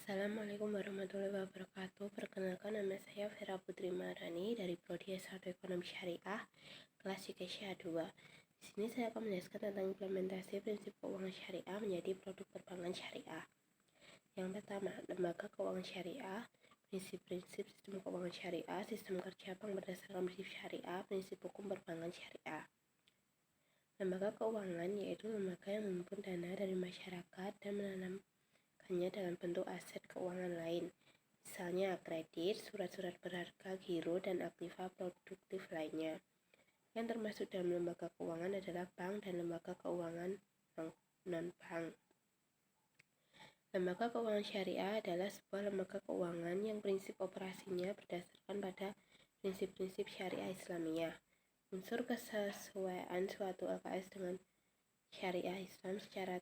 Assalamualaikum warahmatullahi wabarakatuh. Perkenalkan, nama saya Vera Putri Marani dari Prodi S1 Ekonomi Syariah, kelas YKSYA 2. Di sini saya akan menjelaskan tentang implementasi prinsip keuangan syariah menjadi produk perbankan syariah. Yang pertama, lembaga keuangan syariah, prinsip-prinsip sistem keuangan syariah, sistem kerja bank berdasarkan prinsip syariah, prinsip hukum perbankan syariah. Lembaga keuangan yaitu lembaga yang mengumpulkan dana dari masyarakat dan menanamkannya dalam bentuk aset keuangan lain, misalnya kredit, surat-surat berharga, giro, dan aktiva produktif lainnya. Yang termasuk dalam lembaga keuangan adalah bank dan lembaga keuangan non-bank. Lembaga keuangan syariah adalah sebuah lembaga keuangan yang prinsip operasinya berdasarkan pada prinsip-prinsip syariah Islamiyah. Unsur kesesuaian suatu LKS dengan syariah Islam secara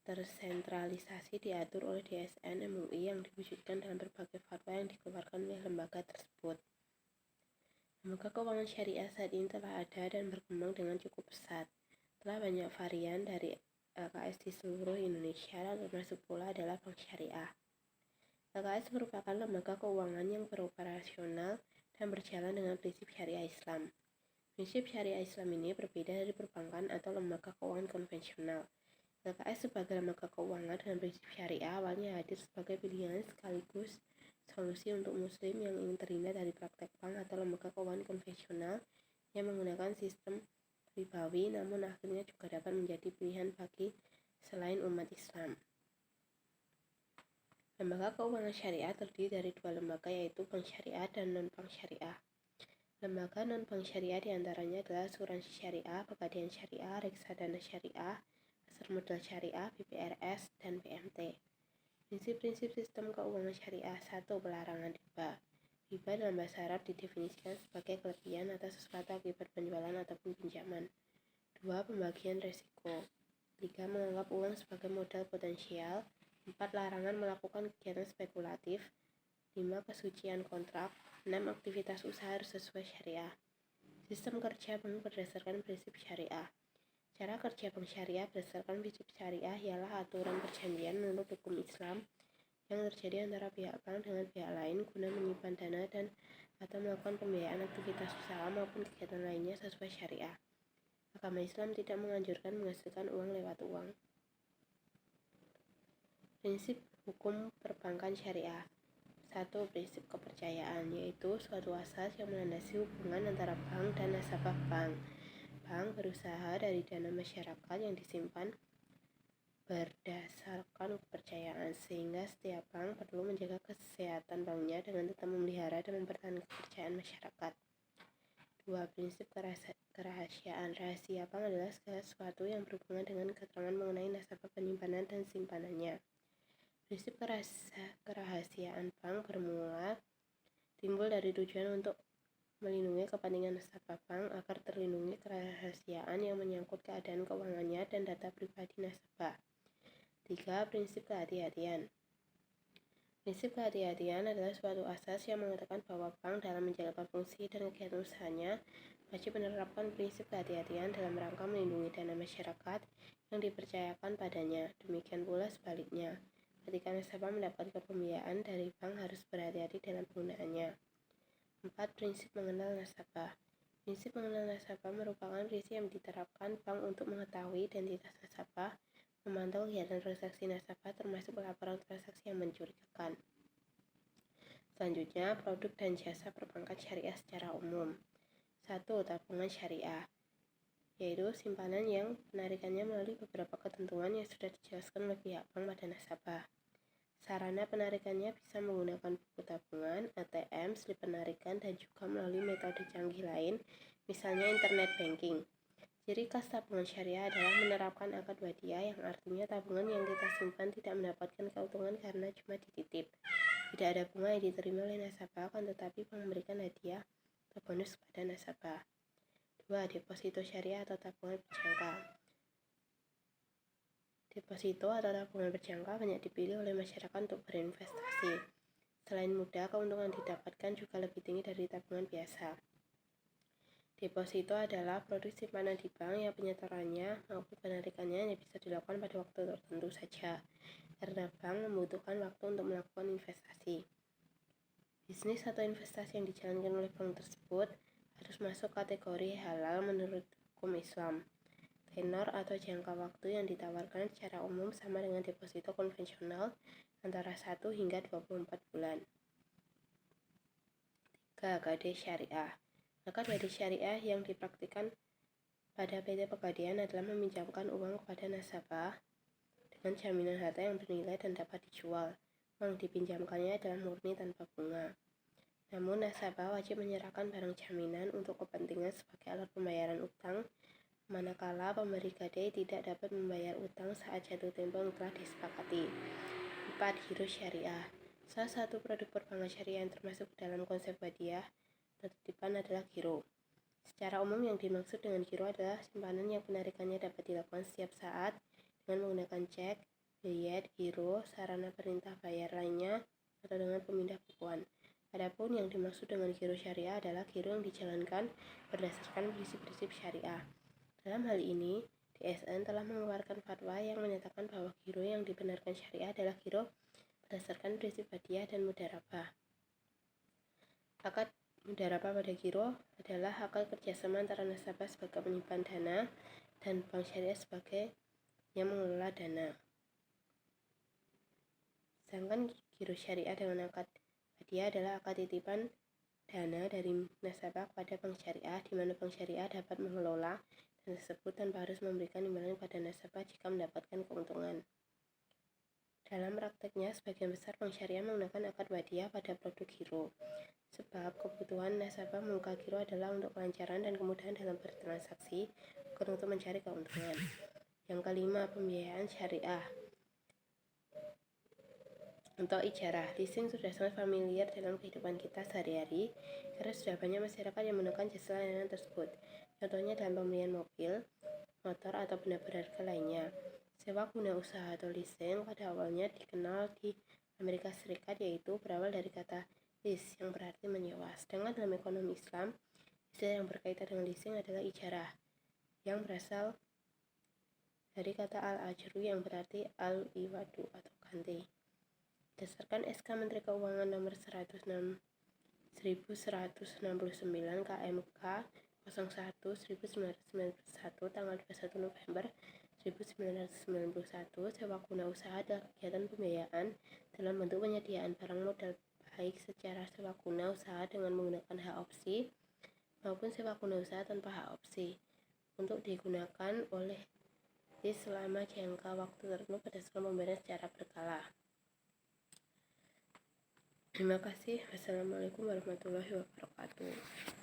tersentralisasi diatur oleh DSN MUI yang diwujudkan dalam berbagai fatwa yang dikeluarkan oleh lembaga tersebut. Lembaga keuangan syariah saat ini telah ada dan berkembang dengan cukup pesat. Telah banyak varian dari LKS di seluruh Indonesia, dan termasuk pula adalah bank syariah. LKS merupakan lembaga keuangan yang beroperasional dan berjalan dengan prinsip syariah Islam. Prinsip syariah Islam ini berbeda dari perbankan atau lembaga keuangan konvensional. LKS sebagai lembaga keuangan dengan prinsip syariah awalnya hadir sebagai pilihan sekaligus solusi untuk muslim yang ingin terhindar dari praktek bank atau lembaga keuangan konvensional yang menggunakan sistem ribawi, namun akhirnya juga dapat menjadi pilihan bagi selain umat Islam. Lembaga keuangan syariah terdiri dari dua lembaga, yaitu bank syariah dan non-bank syariah. Lembaga non-bank syariah diantaranya adalah asuransi syariah, pegadaian syariah, reksadana syariah, pasar modal syariah, BPRS, dan PMT. Prinsip-prinsip sistem keuangan syariah. 1. Pelarangan riba. Riba dalam bahasa Arab didefinisikan sebagai kelebihan atas sesuatu akibat penjualan ataupun pinjaman. 2. Pembagian resiko. 3. Menganggap uang sebagai modal potensial. 4. Larangan melakukan kegiatan spekulatif. 5. Kesucian kontrak. 6. Aktivitas usaha harus sesuai syariah. Sistem kerja bank berdasarkan prinsip syariah. Cara kerja bank syariah berdasarkan prinsip syariah ialah aturan perjanjian menurut hukum Islam yang terjadi antara pihak bank dengan pihak lain guna menyimpan dana dan atau melakukan pembiayaan aktivitas usaha maupun kegiatan lainnya sesuai syariah. Agama Islam tidak menganjurkan menghasilkan uang lewat uang. Prinsip hukum perbankan syariah. 1. Prinsip kepercayaan, yaitu suatu asas yang melandasi hubungan antara bank dan nasabah bank. Bank berusaha dari dana masyarakat yang disimpan berdasarkan kepercayaan, sehingga setiap bank perlu menjaga kesehatan banknya dengan tetap memelihara dan mempertahankan kepercayaan masyarakat. 2. Prinsip kerahasiaan. Rahasia bank adalah segala sesuatu yang berhubungan dengan keterangan mengenai nasabah, penyimpanan, dan simpanannya. Prinsip kerahasiaan bank timbul dari tujuan untuk melindungi kepentingan nasabah bank agar terlindungi kerahasiaan yang menyangkut keadaan keuangannya dan data pribadi nasabah. 3. Prinsip kehati-hatian. Prinsip kehati-hatian adalah suatu asas yang mengatakan bahwa bank dalam menjalankan fungsi dan kegiatan usahanya wajib menerapkan prinsip kehati-hatian dalam rangka melindungi dana masyarakat yang dipercayakan padanya. Demikian pula sebaliknya, ketika nasabah mendapatkan pembiayaan dari bank harus berhati-hati dalam penggunaannya. 4. Prinsip mengenal nasabah. Prinsip mengenal nasabah merupakan prinsip yang diterapkan bank untuk mengetahui identitas nasabah, memantau kegiatan transaksi nasabah termasuk laporan transaksi yang mencurigakan. Selanjutnya, produk dan jasa perbankan syariah secara umum. 1. Tabungan syariah, yaitu simpanan yang penarikannya melalui beberapa ketentuan yang sudah dijelaskan oleh pihak bank pada nasabah. Sarana penarikannya bisa menggunakan buku tabungan, ATM, slip penarikan, dan juga melalui metode canggih lain, misalnya internet banking. Ciri khas tabungan syariah adalah menerapkan akad wadiah, yang artinya tabungan yang kita simpan tidak mendapatkan keuntungan karena cuma dititip. Tidak ada bunga yang diterima oleh nasabah, akan tetapi bank memberikan hadiah atau bonus kepada nasabah. 2. Deposito syariah atau tabungan berjangka. Deposito atau tabungan berjangka banyak dipilih oleh masyarakat untuk berinvestasi. Selain mudah, keuntungan didapatkan juga lebih tinggi dari tabungan biasa. Deposito adalah produk simpanan di bank yang penyetorannya maupun penarikannya hanya bisa dilakukan pada waktu tertentu saja. karena bank membutuhkan waktu untuk melakukan investasi. Bisnis atau investasi yang dijalankan oleh bank tersebut harus masuk kategori halal menurut hukum Islam. Tenor atau jangka waktu yang ditawarkan secara umum sama dengan deposito konvensional antara 1 hingga 24 bulan. 3. Gadai syariah. Maka gadai syariah yang dipraktikkan pada PT Pegadaian adalah meminjamkan uang kepada nasabah dengan jaminan harta yang bernilai dan dapat dijual. Uang dipinjamkannya adalah murni tanpa bunga. Namun nasabah wajib menyerahkan barang jaminan untuk kepentingan sebagai alat pembayaran utang, manakala pemberi gadai tidak dapat membayar utang saat jatuh tempo yang telah disepakati. 4. Giro syariah. Salah satu produk perbankan syariah yang termasuk dalam konsep hadiah tertitipan adalah giro. Secara umum yang dimaksud dengan giro adalah simpanan yang penarikannya dapat dilakukan setiap saat dengan menggunakan cek, biljet, giro, sarana perintah bayar lainnya, atau dengan pemindah bukuan. Adapun yang dimaksud dengan giro syariah adalah giro yang dijalankan berdasarkan prinsip-prinsip syariah. Dalam hal ini, DSN telah mengeluarkan fatwa yang menyatakan bahwa giro yang dibenarkan syariah adalah giro berdasarkan prinsip hadiah dan mudharabah. Akad mudharabah pada giro adalah akad kerjasama antara nasabah sebagai penyimpan dana dan bank syariah sebagai yang mengelola dana. Sedangkan giro syariah dengan akad hadiah adalah akad titipan dana dari nasabah kepada bank syariah, di mana bank syariah dapat mengelola dana tersebut tanpa harus memberikan imbalan kepada nasabah jika mendapatkan keuntungan. Dalam prakteknya, sebagian besar bank syariah menggunakan akad hadiah pada produk giro, sebab kebutuhan nasabah membuka giro adalah untuk kelancaran dan kemudahan dalam bertransaksi, bukan untuk mencari keuntungan. Yang kelima, pembiayaan syariah untuk ijarah. Leasing sudah sangat familiar dalam kehidupan kita sehari-hari karena sudah banyak masyarakat yang menggunakan jasa layanan tersebut. Contohnya dalam pembelian mobil, motor, atau benda berharga lainnya. Sewa guna usaha atau leasing pada awalnya dikenal di Amerika Serikat, yaitu berawal dari kata lease yang berarti menyewa. Sedangkan dalam ekonomi Islam, istilah yang berkaitan dengan leasing adalah ijarah yang berasal dari kata al-ajru yang berarti al-iwadu atau ganti. Berdasarkan SK Menteri Keuangan nomor 1169 KMK 01/1991 tanggal 21 November 1991, sewa guna usaha adalah kegiatan pembiayaan dalam bentuk penyediaan barang modal baik secara sewa guna usaha dengan menggunakan hak opsi maupun sewa guna usaha tanpa hak opsi untuk digunakan oleh selama jangka waktu tertentu berdasarkan pembayaran secara berkala. Terima kasih. Wassalamualaikum warahmatullahi wabarakatuh.